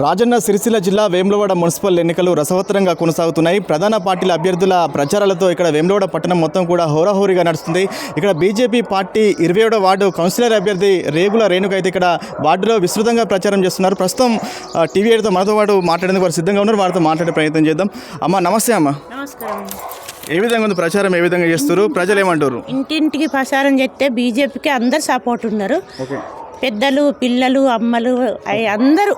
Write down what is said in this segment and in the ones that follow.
రాజన్న సిరిసిల్ల జిల్లా వేములవాడ మున్సిపల్ ఎన్నికలు రసవత్తరంగా కొనసాగుతున్నాయి. ప్రధాన పార్టీల అభ్యర్థుల ప్రచారాలతో ఇక్కడ వేములవాడ పట్టణం మొత్తం కూడా హోరాహోరీగా నడుస్తుంది. ఇక్కడ బీజేపీ పార్టీ 27వ వార్డు కౌన్సిలర్ అభ్యర్థి రేగుల రేణుక అయితే ఇక్కడ వార్డులో విస్తృతంగా ప్రచారం చేస్తున్నారు. ప్రస్తుతం టీవీ 8తో మనతో పాటు మాట్లాడేందుకు వారు సిద్ధంగా ఉన్నారు. వారితో మాట్లాడే ప్రయత్నం చేద్దాం. అమ్మ నమస్తే. అమ్మ నమస్కారం. ఏ విధంగా ఉంది ప్రచారం, ఏ విధంగా చేస్తారు, ప్రజలు ఏమంటారు? ఇంటింటికి ప్రచారం చేస్తే బీజేపీకి అందరు సపోర్ట్ ఉన్నారు. పెద్దలు, పిల్లలు, అమ్మలు అందరూ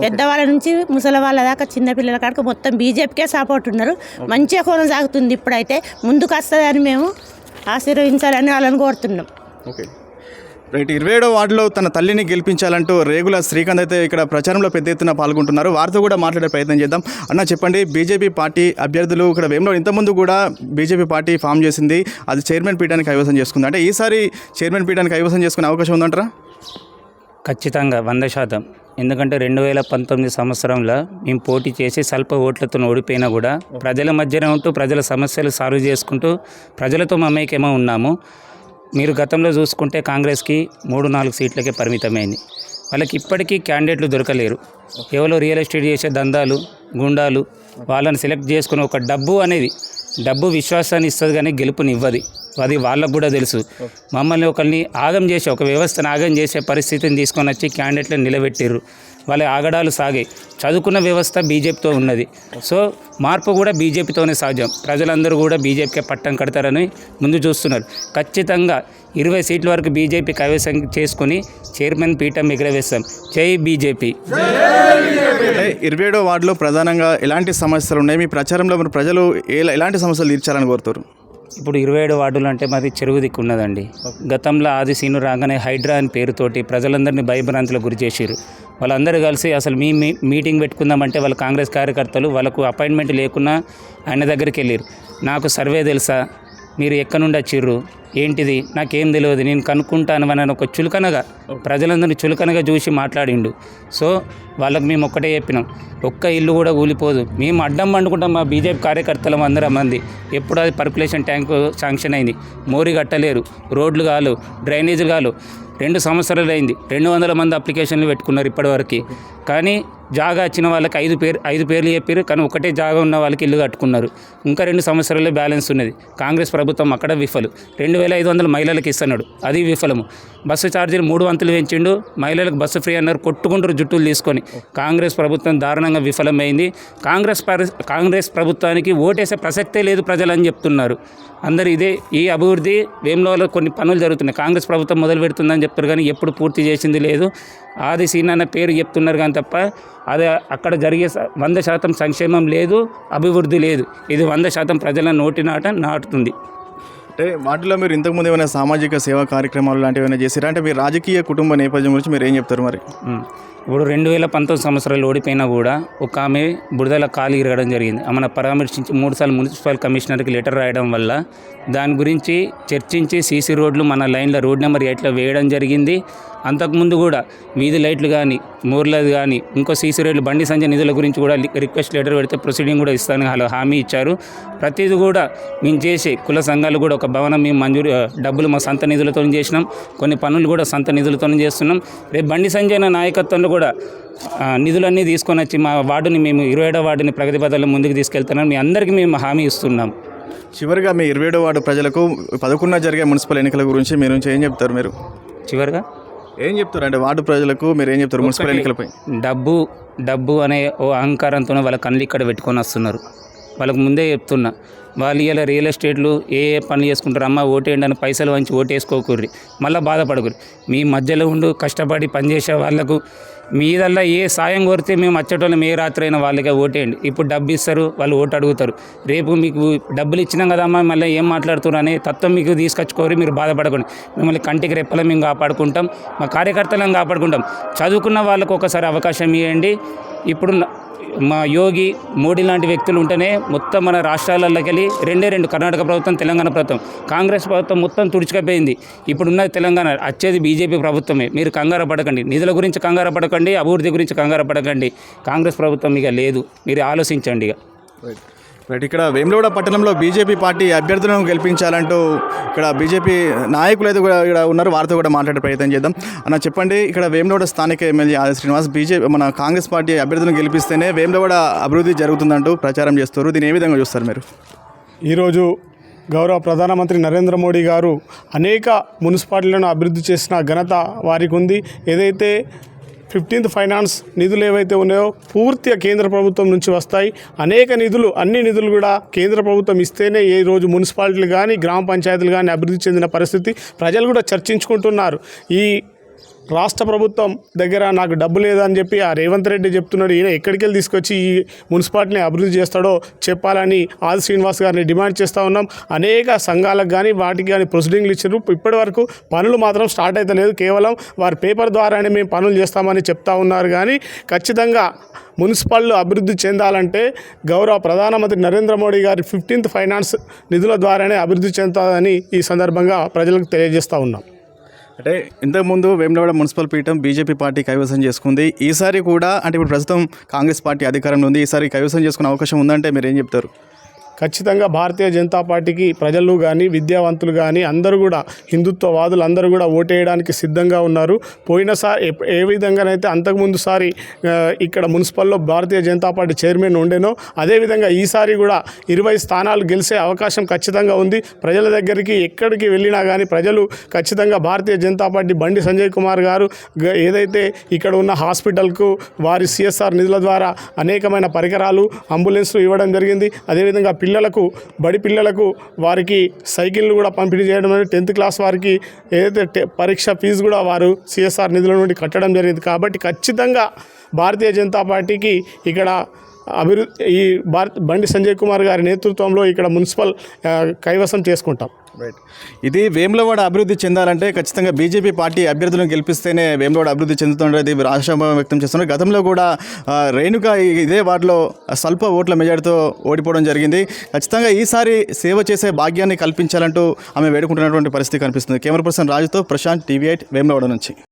పెద్దవాళ్ళ నుంచి ముసలి వాళ్ళ దాకా చిన్న పిల్లల కాడికి మొత్తం బీజేపీకే సపోర్ట్ ఉన్నారు. మంచిగా కొనసాగుతుంది. ఇప్పుడైతే ముందుకు వస్తుందని మేము ఆశీర్వదించాలని వాళ్ళని కోరుతున్నాం. Okay right. 27వ వార్డులో తన తల్లిని గెలిపించాలంటూ రేగుల శ్రీకాంత్ అయితే ఇక్కడ ప్రచారంలో పెద్ద ఎత్తున పాల్గొంటున్నారు. వారితో కూడా మాట్లాడే ప్రయత్నం చేద్దాం. అన్న చెప్పండి, బీజేపీ పార్టీ అభ్యర్థులు ఇక్కడ వేములో ఇంతకుముందు కూడా బీజేపీ పార్టీ ఫామ్ చేసింది, అది చైర్మన్ పీఠానికి కైవసం చేసుకుంది. అంటే ఈసారి చైర్మన్ పీఠానికి కైవసం చేసుకునే అవకాశం ఉందంటారా? ఖచ్చితంగా 100%. ఎందుకంటే 2019 సంవత్సరంలో మేము పోటీ చేసి స్వల్ప ఓట్లతో ఓడిపోయినా కూడా ప్రజల మధ్యన ఉంటూ ప్రజల సమస్యలు సాల్వ్ చేసుకుంటూ ప్రజలతో మమేకేమో ఉన్నాము. మీరు గతంలో చూసుకుంటే కాంగ్రెస్కి 3-4 సీట్లకే పరిమితమైంది. వాళ్ళకి ఇప్పటికీ క్యాండిడేట్లు దొరకలేరు. కేవలం రియల్ ఎస్టేట్ చేసే దందాలు, గుండాలు వాళ్ళని సెలెక్ట్ చేసుకుని ఒక డబ్బు విశ్వాసాన్ని ఇస్తుంది కానీ గెలుపునివ్వదు. అది వాళ్ళకు కూడా తెలుసు. మమ్మల్ని ఒకరిని ఆగం చేసి, ఒక వ్యవస్థను ఆగం చేసే పరిస్థితిని తీసుకొని వచ్చి క్యాండిడేట్లను నిలబెట్టిర్రు. వాళ్ళ ఆగడాలు సాగాయి. చదువుకున్న వ్యవస్థ బీజేపీతో ఉన్నది. సో మార్పు కూడా బీజేపీతోనే సాధ్యం. ప్రజలందరూ కూడా బీజేపీకే పట్టం కడతారని ముందు చూస్తున్నారు. ఖచ్చితంగా 20 సీట్ల వరకు బీజేపీ కైవసం చేసుకుని చైర్మన్ పీఠం ఎగరవేస్తాం. జై బీజేపీ. 27వ వార్డులో ప్రధానంగా ఎలాంటి సమస్యలు ఉన్నాయి? మీ ప్రచారంలో మరి ప్రజలు ఎలాంటి సమస్యలు తీర్చాలని కోరుతారు? ఇప్పుడు 27 వార్డులు అంటే మాది చెరువు దిక్కు ఉన్నదండి. గతంలో ఆది సీను రాగానే హైడ్రా అని పేరుతోటి ప్రజలందరినీ భయభ్రాంతులకు గురి చేసిరు. వాళ్ళందరూ కలిసి అసలు మీటింగ్ పెట్టుకుందామంటే వాళ్ళ కాంగ్రెస్ కార్యకర్తలు వాళ్ళకు అపాయింట్మెంట్ లేకున్నా ఆయన దగ్గరికి వెళ్ళారు. నాకు సర్వే తెలుసా, మీరు ఎక్కడి నుండి వచ్చిర్రు, ఏంటిది నాకేం తెలియదు, నేను కనుక్కుంటాను అని ఒక చులకనగా ప్రజలందరినీ చులకనగా చూసి మాట్లాడిండు. సో వాళ్ళకి మేము ఒక్కటే చెప్పినాం, ఒక్క ఇల్లు కూడా కూలిపోదు. మేము అడ్డం పండుకుంటాం. మా బీజేపీ కార్యకర్తలం 100 మంది. ఎప్పుడు అది పర్కులేషన్ ట్యాంకు శాంక్షన్ అయింది, మోరీ కట్టలేరు, రోడ్లు కాలు, డ్రైనేజీలు కాలు. 2 సంవత్సరాలు అయింది. 200 మంది అప్లికేషన్లు పెట్టుకున్నారు ఇప్పటివరకు. కానీ జాగా వచ్చిన వాళ్ళకి 5 పేర్లు చెప్పారు. కానీ ఒకటే జాగా ఉన్న వాళ్ళకి ఇల్లు కట్టుకున్నారు. ఇంకా 2 సంవత్సరాలే బ్యాలెన్స్ ఉన్నది. కాంగ్రెస్ ప్రభుత్వం అక్కడ విఫలం. 2500 మహిళలకు ఇస్తున్నాడు, అది విఫలము. బస్సు ఛార్జీలు 3 వంతులు పెంచిండు. మహిళలకు బస్సు ఫ్రీ అన్నారు, కొట్టుకుంటారు జుట్టులు తీసుకొని. కాంగ్రెస్ ప్రభుత్వం దారుణంగా విఫలమైంది. కాంగ్రెస్ ప్రభుత్వానికి ఓటేసే ప్రసక్తే లేదు ప్రజలని చెప్తున్నారు అందరు. ఈ అభివృద్ధి వేములవాడలో కొన్ని పనులు జరుగుతున్నాయి. కాంగ్రెస్ ప్రభుత్వం మొదలు పెడుతుందని చెప్తారు కానీ ఎప్పుడు పూర్తి చేసింది లేదు. ఆది సీన్ అన్న పేరు చెప్తున్నారు కానీ తప్ప అది అక్కడ జరిగే 100% సంక్షేమం లేదు, అభివృద్ధి లేదు. ఇది 100% ప్రజల నాటుతుంది. అంటే వాటిలో మీరు ఇంతకుముందు ఏమైనా సామాజిక సేవా కార్యక్రమాలు లాంటివి ఏమైనా చేశారా? అంటే మీ రాజకీయ కుటుంబ నేపథ్యం గురించి మీరు ఏం చెప్తారు మరి? ఇప్పుడు 2019 సంవత్సరాలు ఓడిపోయినా కూడా ఒక ఆమె బురదల కాలు ఇరగడం జరిగింది. ఆమెను పరామర్శించి 3 సార్లు మున్సిపల్ కమిషనర్కి లెటర్ రాయడం వల్ల దాని గురించి చర్చించి సీసీ రోడ్లు మన లైన్లో రోడ్ నెంబర్ 8లో వేయడం జరిగింది. అంతకుముందు కూడా వీధి లైట్లు కానీ, మోర్లది కానీ, ఇంకో సీసీ రోడ్లు, బండి సంజయ్ నిధుల గురించి కూడా రిక్వెస్ట్ లెటర్ పెడితే ప్రొసీడింగ్ కూడా ఇస్తాను హామీ ఇచ్చారు. ప్రతిదీ కూడా మేము చేసి కుల సంఘాలు కూడా ఒక భవనం మేము మంజూరు, డబ్బులు మా సొంత నిధులతో చేసినాం. కొన్ని పనులు కూడా సొంత నిధులతో చేస్తున్నాం. రేపు బండి సంజయ్ నాయకత్వంలో కూడా నిధులన్నీ తీసుకొని వచ్చి మా వార్డుని మేము 27వ వార్డుని ప్రగతి పథంలో ముందుకు తీసుకెళ్తున్నాం. మీ అందరికీ మేము హామీ ఇస్తున్నాం. చివరిగా మీ 27వ వార్డు ప్రజలకు 11న జరిగే మున్సిపల్ ఎన్నికల గురించి మీరు ఏం చెప్తారు? మీరు చివరిగా ఏం చెప్తారు? అంటే వార్డు ప్రజలకు మీరు ఏం చెప్తారు మున్సిపల్ ఎన్నికలపై? డబ్బు అనే ఓ అహంకారంతో వాళ్ళ కళ్ళు ఇక్కడ పెట్టుకొని వస్తున్నారు. వాళ్ళకు ముందే చెప్తున్నా, వాళ్ళు ఇలా రియల్ ఎస్టేట్లు ఏ పనులు చేసుకుంటారు, అమ్మ ఓటేయండి అని పైసలు వంచి ఓటేసుకోకూర్రి, మళ్ళీ బాధపడకూరి. మీ మధ్యలో ఉండు కష్టపడి పనిచేసే వాళ్ళకు మీదల్లా ఏ సాయం కోరితే మేము వచ్చేటోళ్ళం, ఏ రాత్రి అయినా వాళ్ళకే ఓటేయండి. ఇప్పుడు డబ్బు ఇస్తారు, వాళ్ళు ఓటు అడుగుతారు. రేపు మీకు డబ్బులు ఇచ్చినాం కదమ్మా మళ్ళీ ఏం మాట్లాడుతున్నారు అనే తత్వం మీకు తీసుకొచ్చుకోరి. మీరు బాధపడకండి. మిమ్మల్ని కంటికి రెప్పలా మేము కాపాడుకుంటాం, మా కార్యకర్తలను కాపాడుకుంటాం. చదువుకున్న వాళ్ళకు ఒకసారి అవకాశం ఇవ్వండి. ఇప్పుడు మా యోగి, మోడీ లాంటి వ్యక్తులు ఉంటేనే మొత్తం మన రాష్ట్రాలలోకి వెళ్ళి 2 కర్ణాటక ప్రభుత్వం, తెలంగాణ ప్రభుత్వం, కాంగ్రెస్ ప్రభుత్వం మొత్తం తుడిచిపోయింది. ఇప్పుడున్న తెలంగాణ వచ్చేది బీజేపీ ప్రభుత్వమే. మీరు కంగారు పడకండి, నిధుల గురించి కంగారు పడకండి, అభివృద్ధి గురించి కంగారు పడకండి. కాంగ్రెస్ ప్రభుత్వం ఇక లేదు, మీరు ఆలోచించండి. ఇక రైట్, ఇక్కడ వేములవాడ పట్టణంలో బీజేపీ పార్టీ అభ్యర్థులను గెలిపించాలంటూ ఇక్కడ బీజేపీ నాయకులు అయితే కూడా ఇక్కడ ఉన్నారు, వారితో కూడా మాట్లాడే ప్రయత్నం చేద్దాం. అన్న చెప్పండి, ఇక్కడ వేములవాడ స్థానిక ఎమ్మెల్యే ఆది శ్రీనివాస్ మన కాంగ్రెస్ పార్టీ అభ్యర్థులను గెలిపిస్తేనే వేములవాడ అభివృద్ధి జరుగుతుందంటూ ప్రచారం చేస్తారు. దీన్ని ఏ విధంగా చూస్తారు మీరు? ఈరోజు గౌరవ ప్రధానమంత్రి నరేంద్ర మోడీ గారు అనేక మున్సిపాలిటీలను అభివృద్ధి చేసిన ఘనత వారికి ఉంది. ఏదైతే 15th ఫైనాన్స్ నిధులు ఏవైతే ఉన్నాయో పూర్తిగా కేంద్ర ప్రభుత్వం నుంచి వస్తాయి. అనేక నిధులు, అన్ని నిధులు కూడా కేంద్ర ప్రభుత్వం ఇస్తేనే ఈ రోజు మున్సిపాలిటీలు కానీ గ్రామ పంచాయతీలు కానీ అభివృద్ధి చెందిన పరిస్థితి. ప్రజలు కూడా చర్చించుకుంటున్నారు. ఈ రాష్ట్ర ప్రభుత్వం దగ్గర నాకు డబ్బు లేదని చెప్పి ఆ రేవంత్ రెడ్డి చెప్తున్నాడు. ఈయన ఎక్కడికి వెళ్ళి తీసుకొచ్చి ఈ మున్సిపాలిటీని అభివృద్ధి చేస్తాడో చెప్పాలని ఆది శ్రీనివాస్ గారిని డిమాండ్ చేస్తూ ఉన్నాం. అనేక సంఘాలకు కానీ వాటికి కానీ ప్రొసీడింగ్లు ఇచ్చారు. ఇప్పటి వరకు పనులు మాత్రం స్టార్ట్ అయితే లేదు. కేవలం వారి పేపర్ ద్వారానే మేము పనులు చేస్తామని చెప్తా ఉన్నారు. కానీ ఖచ్చితంగా మున్సిపాలిటీలు అభివృద్ధి చెందాలంటే గౌరవ ప్రధానమంత్రి నరేంద్ర మోడీ గారి 15th ఫైనాన్స్ నిధుల ద్వారానే అభివృద్ధి చెందుతుందని ఈ సందర్భంగా ప్రజలకు తెలియజేస్తూ ఉన్నాం. అంటే ఇంతకుముందు వేములవాడ మున్సిపల్ పీఠం బీజేపీ పార్టీ కైవసం చేసుకుంది. ఈసారి కూడా అంటే ఇప్పుడు ప్రస్తుతం కాంగ్రెస్ పార్టీ అధికారంలో ఉంది. ఈసారి కైవసం చేసుకునే అవకాశం ఉందంటే మీరు ఏం చెప్తారు? ఖచ్చితంగా భారతీయ జనతా పార్టీకి ప్రజలు కానీ విద్యావంతులు కానీ అందరూ కూడా హిందుత్వవాదులు అందరూ కూడా ఓటేయడానికి సిద్ధంగా ఉన్నారు. పోయినసారి ఏ విధంగానైతే అంతకుముందుసారి ఇక్కడ మున్సిపల్లో భారతీయ జనతా పార్టీ చైర్మన్ ఉండేనో అదేవిధంగా ఈసారి కూడా 20 స్థానాలు గెలిచే అవకాశం ఖచ్చితంగా ఉంది. ప్రజల దగ్గరికి ఎక్కడికి వెళ్ళినా కానీ ప్రజలు ఖచ్చితంగా భారతీయ జనతా పార్టీ బండి సంజయ్ కుమార్ గారు ఏదైతే ఇక్కడ ఉన్న హాస్పిటల్కు వారి సిఎస్ఆర్ నిధుల ద్వారా అనేకమైన పరికరాలు అంబులెన్స్లు ఇవ్వడం జరిగింది. అదేవిధంగా బడి పిల్లలకు వారికి సైకిళ్ళు కూడా పంపిణీ చేయడం, 10th క్లాస్ వారికి ఏదైతే పరీక్ష ఫీజు కూడా వారు సిఎస్ఆర్ నిధుల నుండి కట్టడం జరిగింది. కాబట్టి ఖచ్చితంగా భారతీయ జనతా పార్టీకి ఇక్కడ ఈ బండి సంజయ్ కుమార్ గారి నేతృత్వంలో ఇక్కడ మున్సిపల్ కైవసం చేసుకుంటాం. రైట్, ఇది వేములవాడ అభివృద్ధి చెందాలంటే ఖచ్చితంగా బీజేపీ పార్టీ అభ్యర్థులను గెలిపిస్తేనే వేములవాడ అభివృద్ధి చెందుతుండేది ఆశాభావం వ్యక్తం చేస్తున్నారు. గతంలో కూడా రేణుక ఇదే వార్డులో స్వల్ప ఓట్ల మెజార్టీతో ఓడిపోవడం జరిగింది. ఖచ్చితంగా ఈసారి సేవ చేసే భాగ్యాన్ని కల్పించాలంటూ ఆమె వేడుకుంటున్నటువంటి పరిస్థితి కనిపిస్తుంది. కెమెరా పర్సన్ రాజుతో ప్రశాంత్, TV8 వేములవాడ నుంచి.